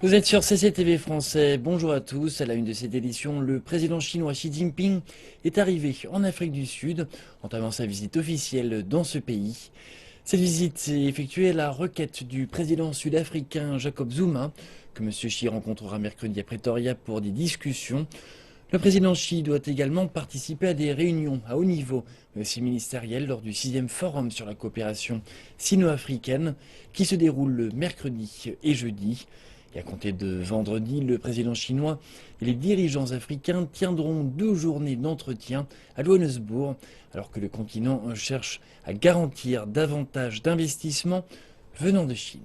Vous êtes sur CCTV français, bonjour à tous. À la une de cette édition, le président chinois Xi Jinping est arrivé en Afrique du Sud, entamant sa visite officielle dans ce pays. Cette visite s'est effectuée à la requête du président sud-africain Jacob Zuma, que M. Xi rencontrera mercredi à Pretoria pour des discussions. Le président Xi doit également participer à des réunions à haut niveau, mais aussi ministérielles, lors du 6e forum sur la coopération sino-africaine, qui se déroule le mercredi et jeudi. Et à compter de vendredi, le président chinois et les dirigeants africains tiendront 2 journées d'entretien à Johannesburg, alors que le continent cherche à garantir davantage d'investissements venant de Chine.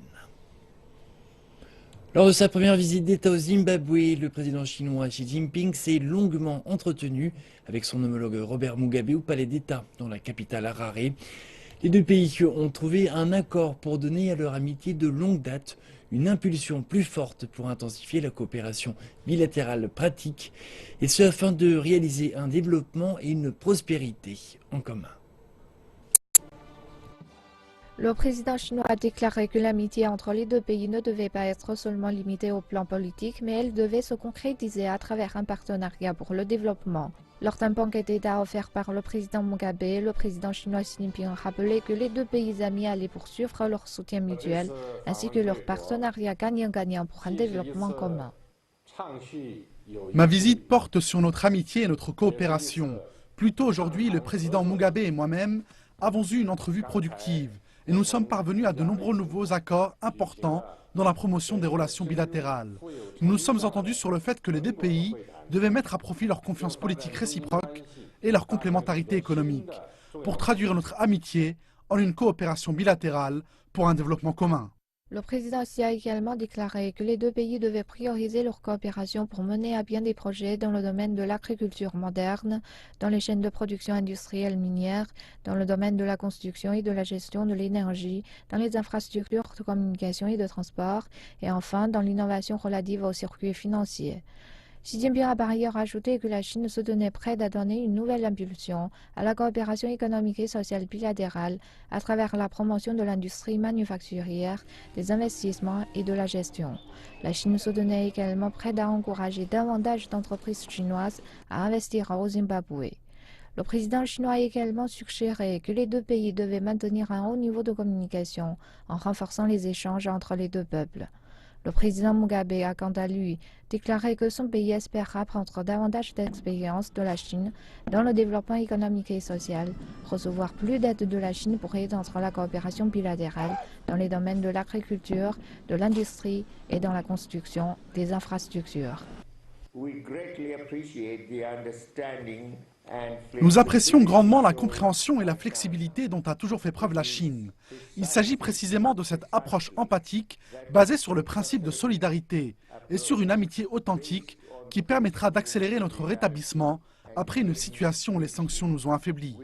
Lors de sa première visite d'État au Zimbabwe, le président chinois Xi Jinping s'est longuement entretenu avec son homologue Robert Mugabe au palais d'État dans la capitale Harare. Les deux pays ont trouvé un accord pour donner à leur amitié de longue date une impulsion plus forte pour intensifier la coopération bilatérale pratique, et ce afin de réaliser un développement et une prospérité en commun. Le président chinois a déclaré que l'amitié entre les deux pays ne devait pas être seulement limitée au plan politique, mais elle devait se concrétiser à travers un partenariat pour le développement. Lors d'un banquet d'État offert par le président Mugabe, le président chinois Xi Jinping a rappelé que les deux pays amis allaient poursuivre leur soutien mutuel, ainsi que leur partenariat gagnant-gagnant pour un développement commun. Ma visite porte sur notre amitié et notre coopération. Plus tôt aujourd'hui, le président Mugabe et moi-même avons eu une entrevue productive et nous sommes parvenus à de nombreux nouveaux accords importants dans la promotion des relations bilatérales. Nous nous sommes entendus sur le fait que les deux pays devaient mettre à profit leur confiance politique réciproque et leur complémentarité économique pour traduire notre amitié en une coopération bilatérale pour un développement commun. Le président Xi a également déclaré que les deux pays devaient prioriser leur coopération pour mener à bien des projets dans le domaine de l'agriculture moderne, dans les chaînes de production industrielle minière, dans le domaine de la construction et de la gestion de l'énergie, dans les infrastructures de communication et de transport, et enfin dans l'innovation relative aux circuits financiers. Xi Jinping a par ailleurs ajouté que la Chine se tenait prête à donner une nouvelle impulsion à la coopération économique et sociale bilatérale à travers la promotion de l'industrie manufacturière, des investissements et de la gestion. La Chine se tenait également prête à encourager davantage d'entreprises chinoises à investir au Zimbabwe. Le président chinois a également suggéré que les deux pays devaient maintenir un haut niveau de communication en renforçant les échanges entre les deux peuples. Le président Mugabe a quant à lui déclaré que son pays espère prendre davantage d'expérience de la Chine dans le développement économique et social, recevoir plus d'aide de la Chine pour étendre la coopération bilatérale dans les domaines de l'agriculture, de l'industrie et dans la construction des infrastructures. Nous apprécions grandement la compréhension et la flexibilité dont a toujours fait preuve la Chine. Il s'agit précisément de cette approche empathique basée sur le principe de solidarité et sur une amitié authentique qui permettra d'accélérer notre rétablissement après une situation où les sanctions nous ont affaiblis.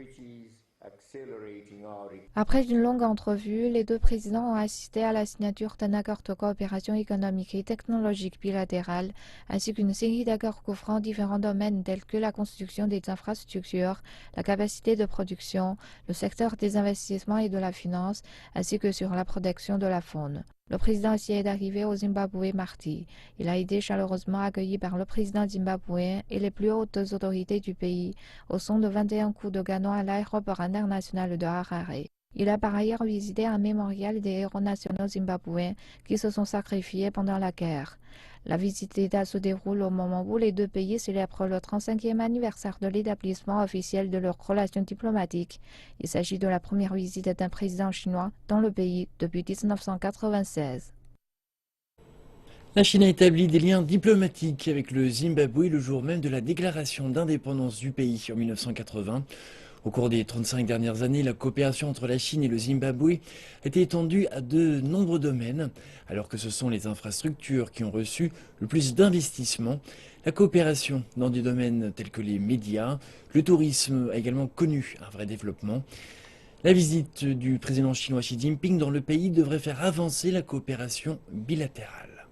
Après une longue entrevue, les deux présidents ont assisté à la signature d'un accord de coopération économique et technologique bilatérale, ainsi qu'une série d'accords couvrant différents domaines tels que la construction des infrastructures, la capacité de production, le secteur des investissements et de la finance, ainsi que sur la protection de la faune. Le président Xi est arrivé au Zimbabwe mardi. Il a été chaleureusement accueilli par le président zimbabwéen et les plus hautes autorités du pays au son de 21 coups de canon à l'aéroport international de Harare. Il a par ailleurs visité un mémorial des héros nationaux zimbabwéens qui se sont sacrifiés pendant la guerre. La visite d'État se déroule au moment où les deux pays célèbrent le 35e anniversaire de l'établissement officiel de leurs relations diplomatiques. Il s'agit de la première visite d'un président chinois dans le pays depuis 1996. La Chine a établi des liens diplomatiques avec le Zimbabwe le jour même de la déclaration d'indépendance du pays en 1980. Au cours des 35 dernières années, la coopération entre la Chine et le Zimbabwe a été étendue à de nombreux domaines, alors que ce sont les infrastructures qui ont reçu le plus d'investissements. La coopération dans des domaines tels que les médias, le tourisme a également connu un vrai développement. La visite du président chinois Xi Jinping dans le pays devrait faire avancer la coopération bilatérale.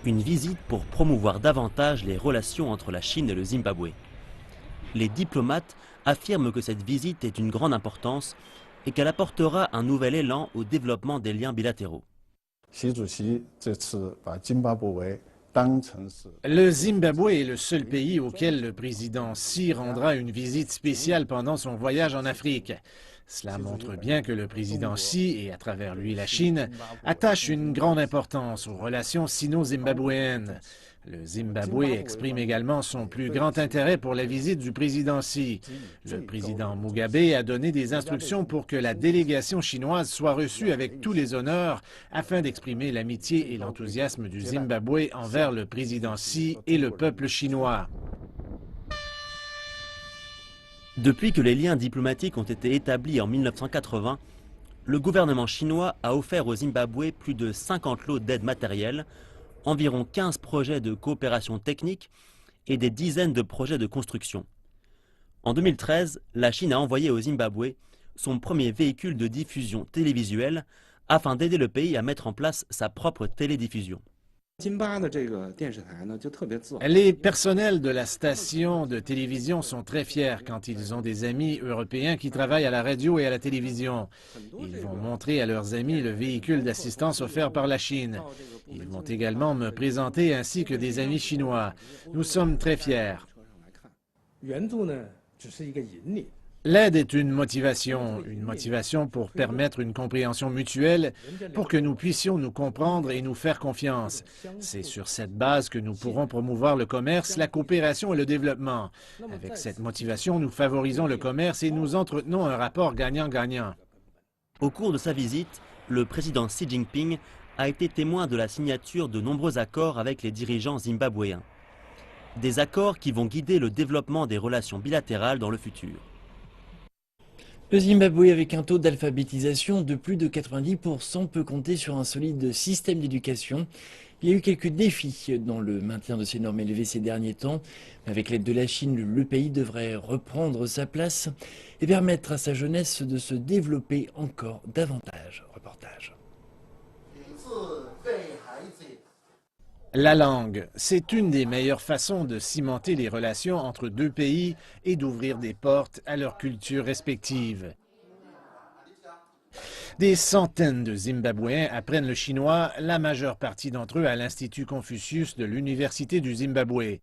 Une visite pour promouvoir davantage les relations entre la Chine et le Zimbabwe. Les diplomates affirment que cette visite est d'une grande importance et qu'elle apportera un nouvel élan au développement des liens bilatéraux. Le Zimbabwe est le seul pays auquel le président Xi rendra une visite spéciale pendant son voyage en Afrique. Cela montre bien que le président Xi, et à travers lui la Chine, attache une grande importance aux relations sino-zimbabwéennes. Le Zimbabwe exprime également son plus grand intérêt pour la visite du président Xi. Le président Mugabe a donné des instructions pour que la délégation chinoise soit reçue avec tous les honneurs afin d'exprimer l'amitié et l'enthousiasme du Zimbabwe envers le président Xi et le peuple chinois. Depuis que les liens diplomatiques ont été établis en 1980, le gouvernement chinois a offert au Zimbabwe plus de 50 lots d'aide matérielle, environ 15 projets de coopération technique et des dizaines de projets de construction. En 2013, la Chine a envoyé au Zimbabwe son premier véhicule de diffusion télévisuelle afin d'aider le pays à mettre en place sa propre télédiffusion. Les personnels de la station de télévision sont très fiers quand ils ont des amis européens qui travaillent à la radio et à la télévision. Ils vont montrer à leurs amis le véhicule d'assistance offert par la Chine. Ils vont également me présenter ainsi que des amis chinois. Nous sommes très fiers. L'aide est une motivation pour permettre une compréhension mutuelle, pour que nous puissions nous comprendre et nous faire confiance. C'est sur cette base que nous pourrons promouvoir le commerce, la coopération et le développement. Avec cette motivation, nous favorisons le commerce et nous entretenons un rapport gagnant-gagnant. Au cours de sa visite, le président Xi Jinping a été témoin de la signature de nombreux accords avec les dirigeants zimbabwéens. Des accords qui vont guider le développement des relations bilatérales dans le futur. Le Zimbabwe, avec un taux d'alphabétisation de plus de 90%, peut compter sur un solide système d'éducation. Il y a eu quelques défis dans le maintien de ces normes élevées ces derniers temps. Mais avec l'aide de la Chine, le pays devrait reprendre sa place et permettre à sa jeunesse de se développer encore davantage. Reportage. La langue, c'est une des meilleures façons de cimenter les relations entre deux pays et d'ouvrir des portes à leurs cultures respectives. Des centaines de Zimbabwéens apprennent le chinois, la majeure partie d'entre eux à l'Institut Confucius de l'Université du Zimbabwe.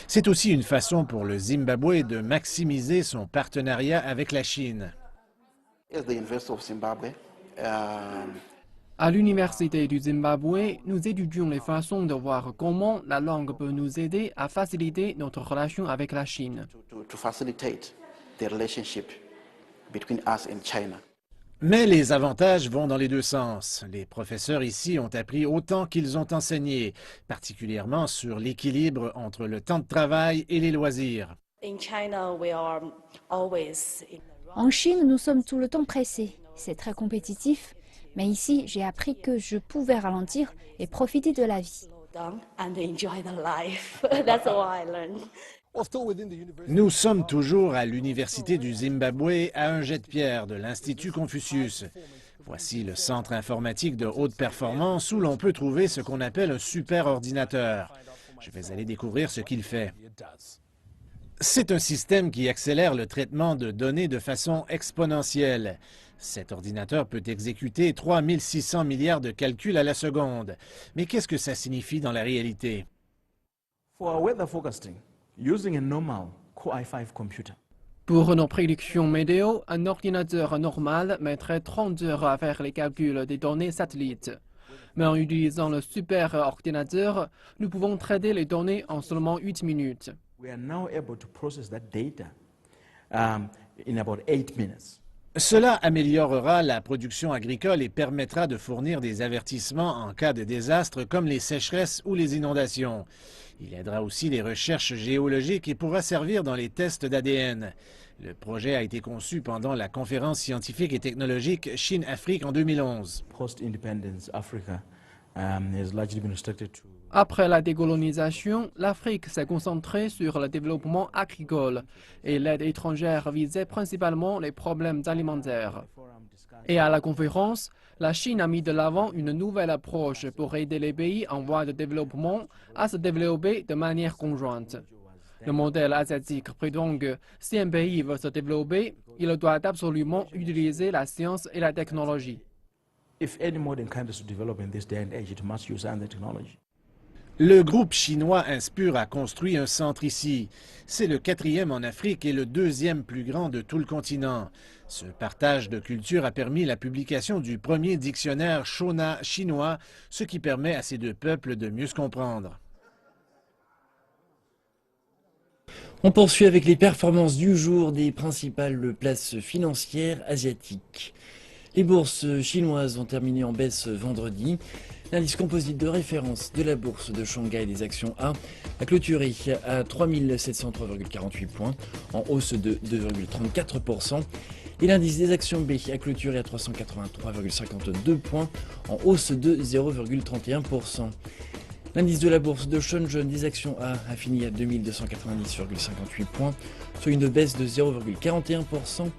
C'est aussi une façon pour le Zimbabwe de maximiser son partenariat avec la Chine. À l'Université du Zimbabwe, nous étudions les façons de voir comment la langue peut nous aider à faciliter notre relation avec la Chine. Mais les avantages vont dans les deux sens. Les professeurs ici ont appris autant qu'ils ont enseigné, particulièrement sur l'équilibre entre le temps de travail et les loisirs. En Chine, nous sommes tout le temps pressés. C'est très compétitif. Mais ici, j'ai appris que je pouvais ralentir et profiter de la vie. Nous sommes toujours à l'Université du Zimbabwe à un jet de pierre de l'Institut Confucius. Voici le centre informatique de haute performance où l'on peut trouver ce qu'on appelle un super ordinateur. Je vais aller découvrir ce qu'il fait. C'est un système qui accélère le traitement de données de façon exponentielle. Cet ordinateur peut exécuter 3600 milliards de calculs à la seconde. Mais qu'est-ce que ça signifie dans la réalité? Pour nos prédictions météo, un ordinateur normal mettrait 30 heures à faire les calculs des données satellites. Mais en utilisant le super ordinateur, nous pouvons traiter les données en seulement 8 minutes. Cela améliorera la production agricole et permettra de fournir des avertissements en cas de désastre comme les sécheresses ou les inondations. Il aidera aussi les recherches géologiques et pourra servir dans les tests d'ADN. Le projet a été conçu pendant la conférence scientifique et technologique Chine-Afrique en 2011. Après la décolonisation, l'Afrique s'est concentrée sur le développement agricole et l'aide étrangère visait principalement les problèmes alimentaires. Et à la conférence, la Chine a mis de l'avant une nouvelle approche pour aider les pays en voie de développement à se développer de manière conjointe. Le modèle asiatique prétend que si un pays veut se développer, il doit absolument utiliser la science et la technologie. If any modern country is to develop in this day and age, it must use science and technology. Le groupe chinois Inspur a construit un centre ici. C'est le 4e en Afrique et le 2e plus grand de tout le continent. Ce partage de culture a permis la publication du premier dictionnaire Shona chinois, ce qui permet à ces deux peuples de mieux se comprendre. On poursuit avec les performances du jour des principales places financières asiatiques. Les bourses chinoises ont terminé en baisse vendredi. L'indice composite de référence de la bourse de Shanghai des actions A a clôturé à 3703,48 points, en hausse de 2,34%. Et l'indice des actions B a clôturé à 383,52 points, en hausse de 0,31%. L'indice de la bourse de Shenzhen des actions A a fini à 2290,58 points, soit une baisse de 0,41%.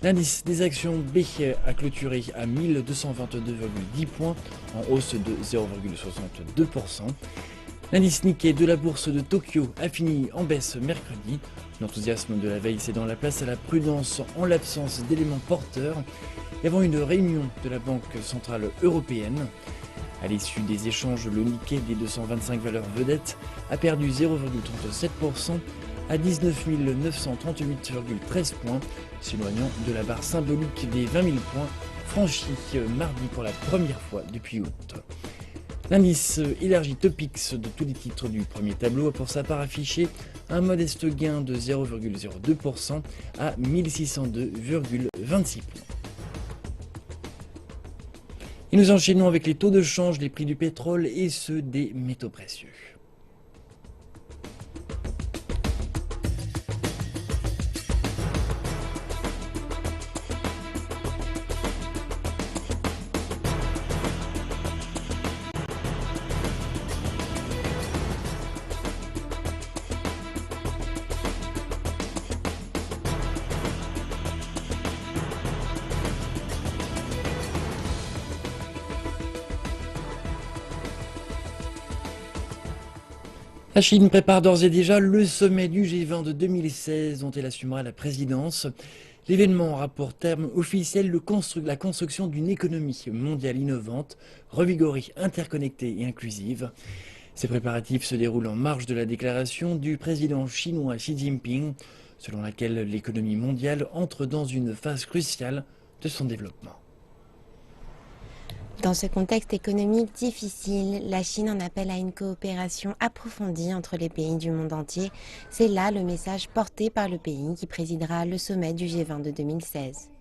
L'indice des actions B a clôturé à 1222,10 points, en hausse de 0,62%. L'indice Nikkei de la bourse de Tokyo a fini en baisse mercredi. L'enthousiasme de la veille cédant la place à la prudence en l'absence d'éléments porteurs et avant une réunion de la Banque centrale européenne. À l'issue des échanges, le Nikkei des 225 valeurs vedettes a perdu 0,37% à 19 938,13 points, s'éloignant de la barre symbolique des 20 000 points franchis mardi pour la première fois depuis août. L'indice élargi Topix de tous les titres du premier tableau a pour sa part affiché un modeste gain de 0,02% à 1602,26 points. Et nous enchaînons avec les taux de change, les prix du pétrole et ceux des métaux précieux. La Chine prépare d'ores et déjà le sommet du G20 de 2016 dont elle assumera la présidence. L'événement aura pour terme officiel la construction d'une économie mondiale innovante, revigorée, interconnectée et inclusive. Ces préparatifs se déroulent en marge de la déclaration du président chinois Xi Jinping, selon laquelle l'économie mondiale entre dans une phase cruciale de son développement. Dans ce contexte économique difficile, la Chine en appelle à une coopération approfondie entre les pays du monde entier. C'est là le message porté par le pays qui présidera le sommet du G20 de 2016.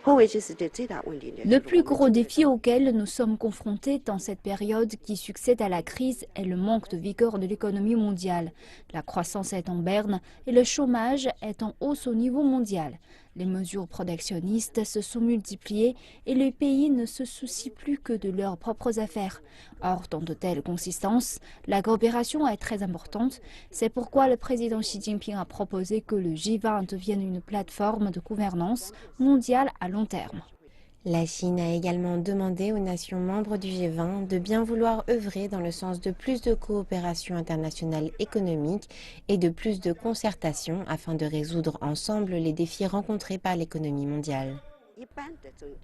Le plus gros défi auquel nous sommes confrontés dans cette période qui succède à la crise est le manque de vigueur de l'économie mondiale. La croissance est en berne et le chômage est en hausse au niveau mondial. Les mesures protectionnistes se sont multipliées et les pays ne se soucient plus que de leurs propres affaires. Or, dans de telles consistances, la coopération est très importante. C'est pourquoi le président Xi Jinping a proposé que le G20 devienne une plateforme de gouvernance mondiale à long terme. La Chine a également demandé aux nations membres du G20 de bien vouloir œuvrer dans le sens de plus de coopération internationale économique et de plus de concertation afin de résoudre ensemble les défis rencontrés par l'économie mondiale.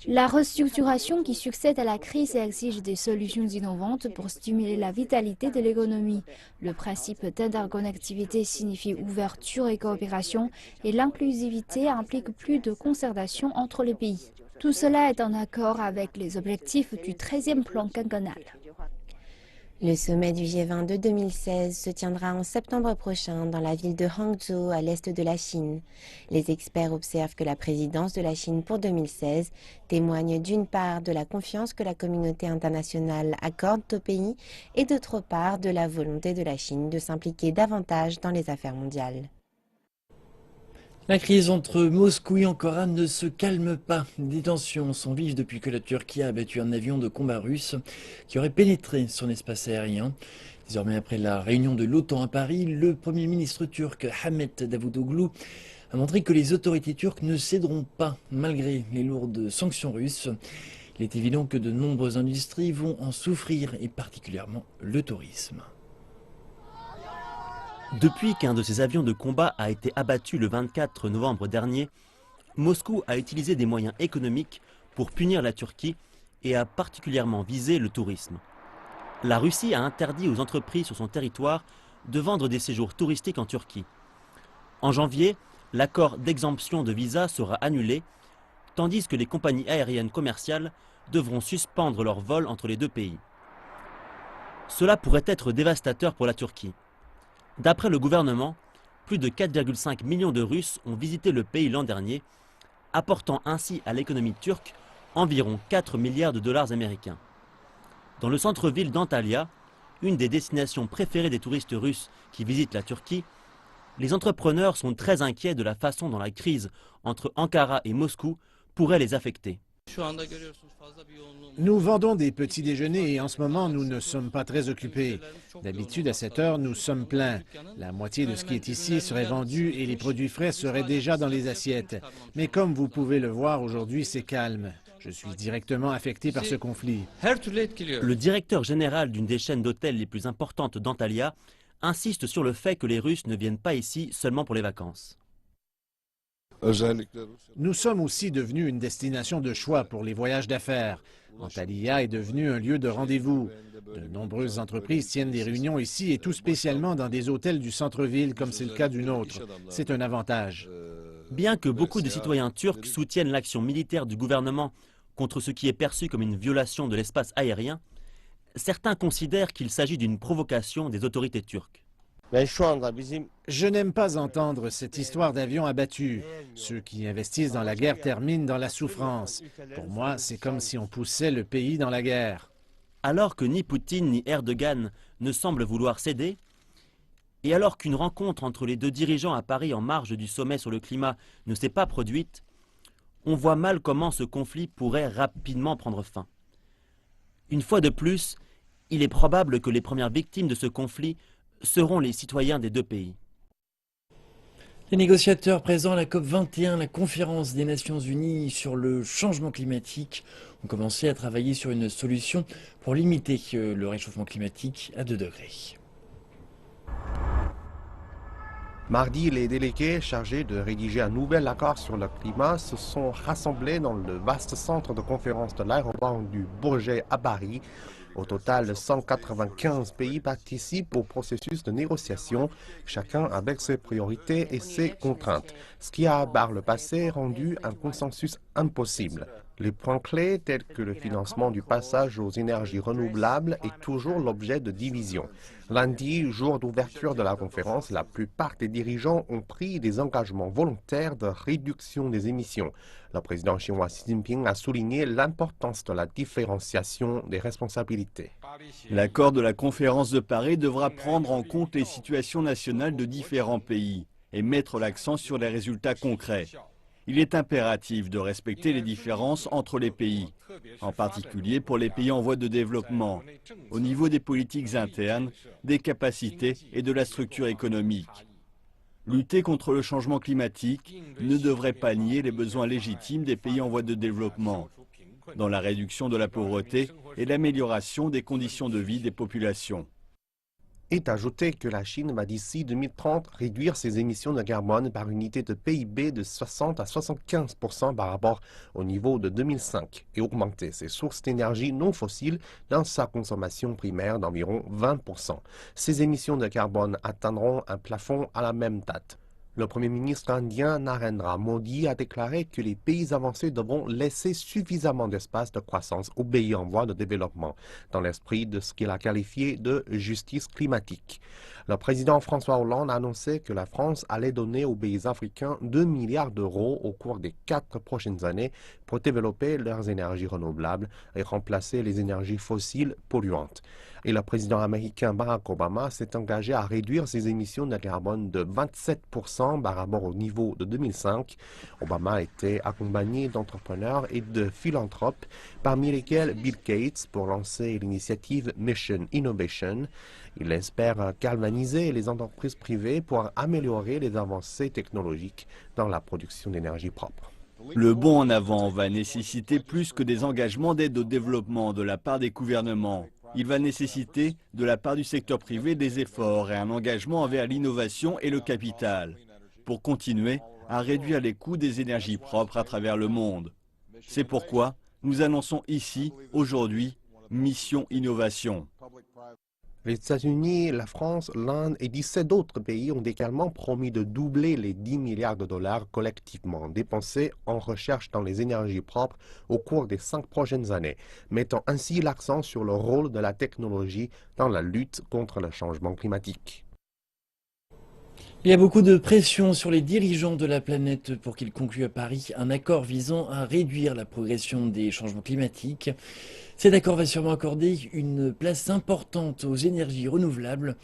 La restructuration qui succède à la crise exige des solutions innovantes pour stimuler la vitalité de l'économie. Le principe d'interconnectivité signifie ouverture et coopération et l'inclusivité implique plus de concertation entre les pays. Tout cela est en accord avec les objectifs du 13e plan quinquennal. Le sommet du G20 de 2016 se tiendra en septembre prochain dans la ville de Hangzhou, à l'est de la Chine. Les experts observent que la présidence de la Chine pour 2016 témoigne d'une part de la confiance que la communauté internationale accorde au pays et d'autre part de la volonté de la Chine de s'impliquer davantage dans les affaires mondiales. La crise entre Moscou et Ankara ne se calme pas. Des tensions sont vives depuis que la Turquie a abattu un avion de combat russe qui aurait pénétré son espace aérien. Désormais, après la réunion de l'OTAN à Paris, le Premier ministre turc Ahmet Davutoglu a montré que les autorités turques ne céderont pas malgré les lourdes sanctions russes. Il est évident que de nombreuses industries vont en souffrir et particulièrement le tourisme. Depuis qu'un de ses avions de combat a été abattu le 24 novembre dernier, Moscou a utilisé des moyens économiques pour punir la Turquie et a particulièrement visé le tourisme. La Russie a interdit aux entreprises sur son territoire de vendre des séjours touristiques en Turquie. En janvier, l'accord d'exemption de visa sera annulé, tandis que les compagnies aériennes commerciales devront suspendre leurs vols entre les deux pays. Cela pourrait être dévastateur pour la Turquie. D'après le gouvernement, plus de 4,5 millions de Russes ont visité le pays l'an dernier, apportant ainsi à l'économie turque environ 4 milliards de dollars américains. Dans le centre-ville d'Antalya, une des destinations préférées des touristes russes qui visitent la Turquie, les entrepreneurs sont très inquiets de la façon dont la crise entre Ankara et Moscou pourrait les affecter. Nous vendons des petits déjeuners et en ce moment, nous ne sommes pas très occupés. D'habitude, à cette heure, nous sommes pleins. La moitié de ce qui est ici serait vendu et les produits frais seraient déjà dans les assiettes. Mais comme vous pouvez le voir, aujourd'hui, c'est calme. Je suis directement affecté par ce conflit. Le directeur général d'une des chaînes d'hôtels les plus importantes d'Antalya insiste sur le fait que les Russes ne viennent pas ici seulement pour les vacances. Nous sommes aussi devenus une destination de choix pour les voyages d'affaires. Antalya est devenu un lieu de rendez-vous. De nombreuses entreprises tiennent des réunions ici et tout spécialement dans des hôtels du centre-ville comme c'est le cas du nôtre. C'est un avantage. Bien que beaucoup de citoyens turcs soutiennent l'action militaire du gouvernement contre ce qui est perçu comme une violation de l'espace aérien, certains considèrent qu'il s'agit d'une provocation des autorités turques. Je n'aime pas entendre cette histoire d'avions abattus. Ceux qui investissent dans la guerre terminent dans la souffrance. Pour moi, c'est comme si on poussait le pays dans la guerre. Alors que ni Poutine ni Erdogan ne semblent vouloir céder, et alors qu'une rencontre entre les deux dirigeants à Paris en marge du sommet sur le climat ne s'est pas produite, on voit mal comment ce conflit pourrait rapidement prendre fin. Une fois de plus, il est probable que les premières victimes de ce conflit seront les citoyens des deux pays. Les négociateurs présents à la COP21, la conférence des Nations Unies sur le changement climatique, ont commencé à travailler sur une solution pour limiter le réchauffement climatique à 2 degrés. Mardi, les délégués chargés de rédiger un nouvel accord sur le climat se sont rassemblés dans le vaste centre de conférence de l'aéroport du Bourget à Paris. Au total, 195 pays participent au processus de négociation, chacun avec ses priorités et ses contraintes, ce qui a par le passé rendu un consensus impossible. Les points clés tels que le financement du passage aux énergies renouvelables est toujours l'objet de divisions. Lundi, jour d'ouverture de la conférence, la plupart des dirigeants ont pris des engagements volontaires de réduction des émissions. Le président chinois Xi Jinping a souligné l'importance de la différenciation des responsabilités. L'accord de la conférence de Paris devra prendre en compte les situations nationales de différents pays et mettre l'accent sur les résultats concrets. Il est impératif de respecter les différences entre les pays, en particulier pour les pays en voie de développement, au niveau des politiques internes, des capacités et de la structure économique. Lutter contre le changement climatique ne devrait pas nier les besoins légitimes des pays en voie de développement, dans la réduction de la pauvreté et l'amélioration des conditions de vie des populations. Est ajouté que la Chine va d'ici 2030 réduire ses émissions de carbone par unité de PIB de 60 à 75% par rapport au niveau de 2005 et augmenter ses sources d'énergie non fossiles dans sa consommation primaire d'environ 20%. Ces émissions de carbone atteindront un plafond à la même date. Le Premier ministre indien Narendra Modi a déclaré que les pays avancés devront laisser suffisamment d'espace de croissance aux pays en voie de développement, dans l'esprit de ce qu'il a qualifié de justice climatique. Le président François Hollande a annoncé que la France allait donner aux pays africains 2 milliards d'euros au cours des 4 prochaines années pour développer leurs énergies renouvelables et remplacer les énergies fossiles polluantes. Et le président américain Barack Obama s'est engagé à réduire ses émissions de carbone de 27% par rapport au niveau de 2005. Obama a été accompagné d'entrepreneurs et de philanthropes, parmi lesquels Bill Gates pour lancer l'initiative Mission Innovation. Il espère galvaniser les entreprises privées pour améliorer les avancées technologiques dans la production d'énergie propre. Le bond en avant va nécessiter plus que des engagements d'aide au développement de la part des gouvernements. Il va nécessiter de la part du secteur privé des efforts et un engagement envers l'innovation et le capital pour continuer à réduire les coûts des énergies propres à travers le monde. C'est pourquoi nous annonçons ici, aujourd'hui, Mission Innovation. Les États-Unis, la France, l'Inde et 17 autres pays ont également promis de doubler les 10 milliards de dollars collectivement dépensés en recherche dans les énergies propres au cours des 5 prochaines années, mettant ainsi l'accent sur le rôle de la technologie dans la lutte contre le changement climatique. Il y a beaucoup de pression sur les dirigeants de la planète pour qu'ils concluent à Paris un accord visant à réduire la progression des changements climatiques. Cet accord va sûrement accorder une place importante aux énergies renouvelables.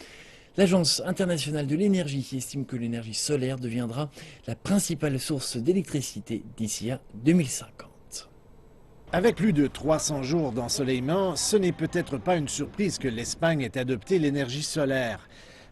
L'Agence internationale de l'énergie estime que l'énergie solaire deviendra la principale source d'électricité d'ici à 2050. Avec plus de 300 jours d'ensoleillement, ce n'est peut-être pas une surprise que l'Espagne ait adopté l'énergie solaire.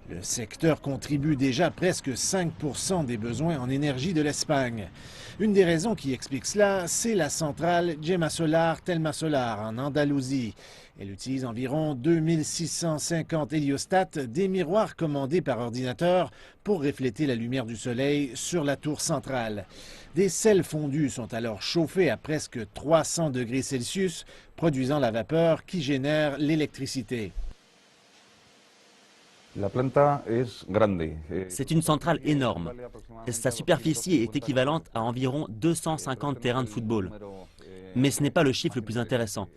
Le secteur contribue déjà presque 5% des besoins en énergie de l'Espagne. Une des raisons qui explique cela, c'est la centrale Gemma Solar Telma Solar en Andalousie. Elle utilise environ 2650 héliostats, des miroirs commandés par ordinateur pour refléter la lumière du soleil sur la tour centrale. Des sels fondus sont alors chauffés à presque 300 degrés Celsius, produisant la vapeur qui génère l'électricité. C'est une centrale énorme. Sa superficie est équivalente à environ 250 terrains de football. Mais ce n'est pas le chiffre le plus intéressant.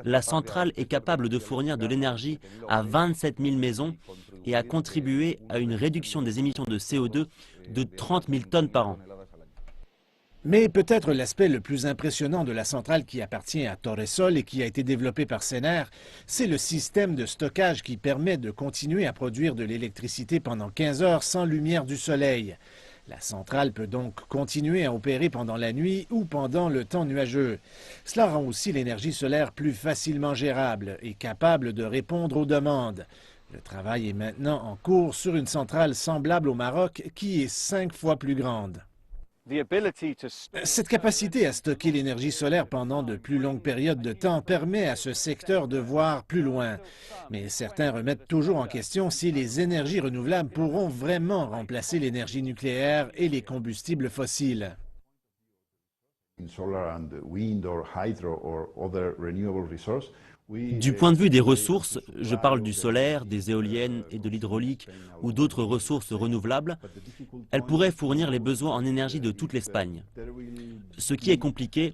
La centrale est capable de fournir de l'énergie à 27 000 maisons et a contribué à une réduction des émissions de CO2 de 30 000 tonnes par an. Mais peut-être l'aspect le plus impressionnant de la centrale qui appartient à Torresol et qui a été développée par Sener, c'est le système de stockage qui permet de continuer à produire de l'électricité pendant 15 heures sans lumière du soleil. La centrale peut donc continuer à opérer pendant la nuit ou pendant le temps nuageux. Cela rend aussi l'énergie solaire plus facilement gérable et capable de répondre aux demandes. Le travail est maintenant en cours sur une centrale semblable au Maroc qui est 5 fois plus grande. Cette capacité à stocker l'énergie solaire pendant de plus longues périodes de temps permet à ce secteur de voir plus loin. Mais certains remettent toujours en question si les énergies renouvelables pourront vraiment remplacer l'énergie nucléaire et les combustibles fossiles. Du point de vue des ressources, je parle du solaire, des éoliennes et de l'hydraulique ou d'autres ressources renouvelables, elles pourraient fournir les besoins en énergie de toute l'Espagne. Ce qui est compliqué,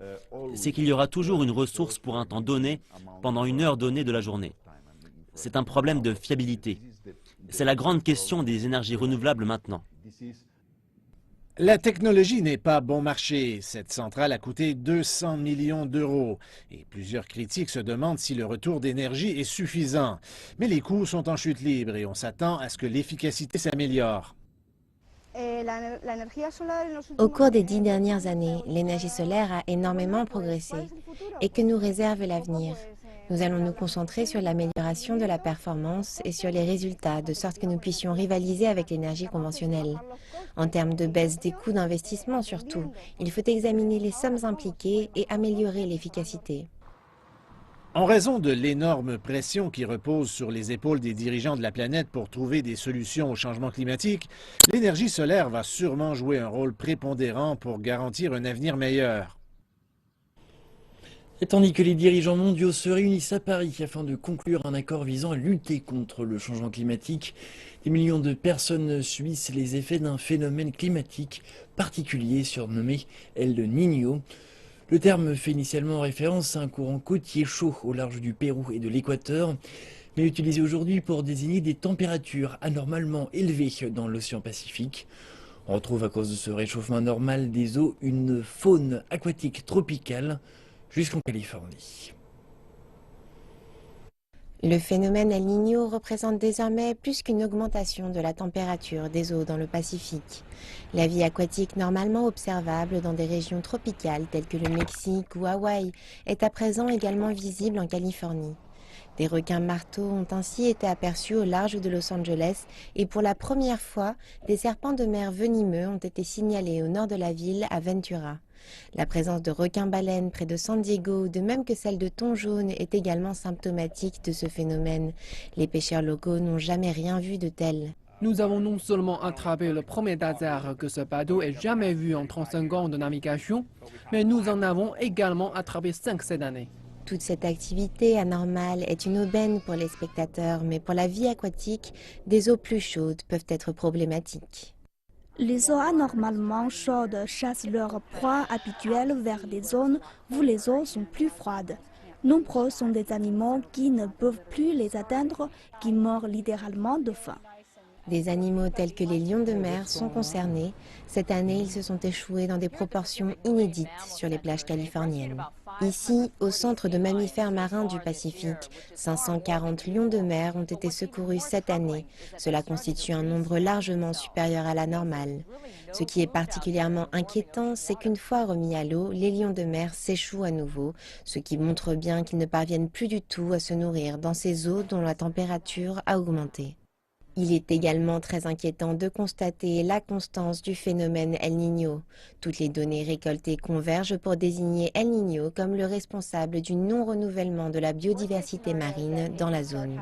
c'est qu'il y aura toujours une ressource pour un temps donné, pendant une heure donnée de la journée. C'est un problème de fiabilité. C'est la grande question des énergies renouvelables maintenant. La technologie n'est pas bon marché. Cette centrale a coûté 200 millions d'euros. Et plusieurs critiques se demandent si le retour d'énergie est suffisant. Mais les coûts sont en chute libre et on s'attend à ce que l'efficacité s'améliore. Au cours des 10 dernières années, l'énergie solaire a énormément progressé. Et que nous réserve l'avenir? Nous allons nous concentrer sur l'amélioration de la performance et sur les résultats, de sorte que nous puissions rivaliser avec l'énergie conventionnelle. En termes de baisse des coûts d'investissement surtout, il faut examiner les sommes impliquées et améliorer l'efficacité. En raison de l'énorme pression qui repose sur les épaules des dirigeants de la planète pour trouver des solutions au changement climatique, l'énergie solaire va sûrement jouer un rôle prépondérant pour garantir un avenir meilleur. Et tandis que les dirigeants mondiaux se réunissent à Paris afin de conclure un accord visant à lutter contre le changement climatique, des millions de personnes subissent les effets d'un phénomène climatique particulier surnommé El Niño. Le terme fait initialement référence à un courant côtier chaud au large du Pérou et de l'Équateur, mais utilisé aujourd'hui pour désigner des températures anormalement élevées dans l'océan Pacifique. On retrouve à cause de ce réchauffement anormal des eaux une faune aquatique tropicale jusqu'en Californie. Le phénomène El Niño représente désormais plus qu'une augmentation de la température des eaux dans le Pacifique. La vie aquatique normalement observable dans des régions tropicales telles que le Mexique ou Hawaï est à présent également visible en Californie. Des requins marteaux ont ainsi été aperçus au large de Los Angeles et pour la première fois, des serpents de mer venimeux ont été signalés au nord de la ville à Ventura. La présence de requins-baleines près de San Diego, de même que celle de thon jaune, est également symptomatique de ce phénomène. Les pêcheurs locaux n'ont jamais rien vu de tel. Nous avons non seulement attrapé le premier désert que ce bateau ait jamais vu en 35 ans de navigation, mais nous en avons également attrapé 5 cette année. Toute cette activité anormale est une aubaine pour les spectateurs, mais pour la vie aquatique, des eaux plus chaudes peuvent être problématiques. Les eaux anormalement chaudes chassent leurs proies habituelles vers des zones où les eaux sont plus froides. Nombreux sont des animaux qui ne peuvent plus les atteindre, qui meurent littéralement de faim. Des animaux tels que les lions de mer sont concernés. Cette année, ils se sont échoués dans des proportions inédites sur les plages californiennes. Ici, au centre de mammifères marins du Pacifique, 540 lions de mer ont été secourus cette année. Cela constitue un nombre largement supérieur à la normale. Ce qui est particulièrement inquiétant, c'est qu'une fois remis à l'eau, les lions de mer s'échouent à nouveau, ce qui montre bien qu'ils ne parviennent plus du tout à se nourrir dans ces eaux dont la température a augmenté. Il est également très inquiétant de constater la constance du phénomène El Niño. Toutes les données récoltées convergent pour désigner El Niño comme le responsable du non-renouvellement de la biodiversité marine dans la zone.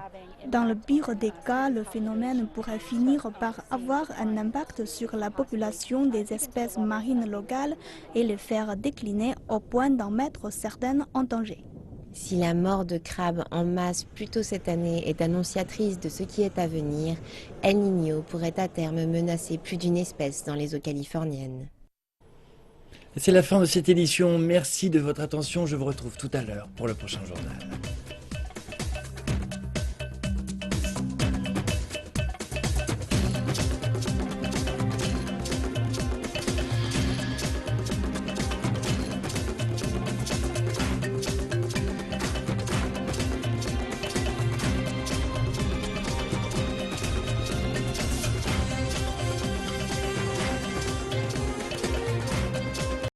Dans le pire des cas, le phénomène pourrait finir par avoir un impact sur la population des espèces marines locales et les faire décliner au point d'en mettre certaines en danger. Si la mort de crabes en masse plus tôt cette année est annonciatrice de ce qui est à venir, El Niño pourrait à terme menacer plus d'une espèce dans les eaux californiennes. C'est la fin de cette édition. Merci de votre attention. Je vous retrouve tout à l'heure pour le prochain journal.